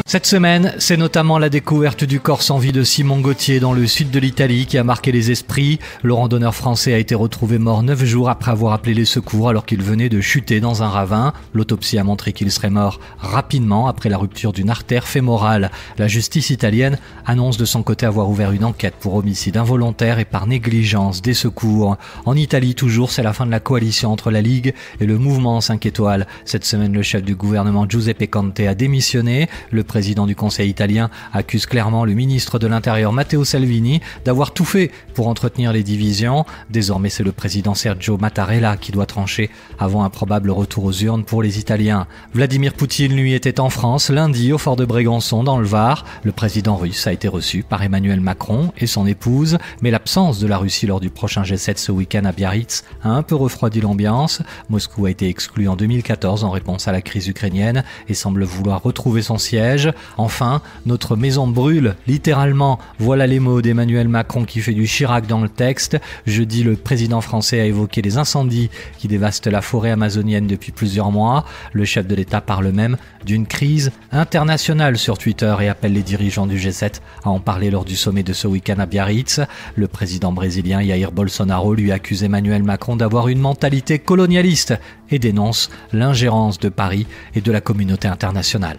Cette semaine, c'est notamment la découverte du corps sans vie de Simon Gauthier dans le sud de l'Italie qui a marqué les esprits. Le randonneur français a été retrouvé mort 9 jours après avoir appelé les secours alors qu'il venait de chuter dans un ravin. L'autopsie a montré qu'il serait mort rapidement après la rupture d'une artère fémorale. La justice italienne annonce de son côté avoir ouvert une enquête pour homicide involontaire et par négligence des secours. En Italie toujours, c'est la fin de la coalition entre la Ligue et le mouvement 5 étoiles. Cette semaine, le chef du gouvernement Giuseppe Conte a démissionné. Le président du Conseil italien accuse clairement le ministre de l'Intérieur Matteo Salvini d'avoir tout fait pour entretenir les divisions. Désormais, c'est le président Sergio Mattarella qui doit trancher avant un probable retour aux urnes pour les Italiens. Vladimir Poutine, lui, était en France lundi au fort de Brégançon dans le Var. Le président russe a été reçu par Emmanuel Macron et son épouse, mais l'absence de la Russie lors du prochain G7 ce week-end à Biarritz a un peu refroidi l'ambiance. Moscou a été exclu en 2014 en réponse à la crise ukrainienne et semble vouloir retrouver son siège. Enfin, notre maison brûle, littéralement. Voilà les mots d'Emmanuel Macron qui fait du Chirac dans le texte. Jeudi, le président français a évoqué les incendies qui dévastent la forêt amazonienne depuis plusieurs mois. Le chef de l'État parle même d'une crise internationale sur Twitter et appelle les dirigeants du G7 à en parler lors du sommet de ce week-end à Biarritz. Le président brésilien Jair Bolsonaro lui accuse Emmanuel Macron d'avoir une mentalité colonialiste et dénonce l'ingérence de Paris et de la communauté internationale.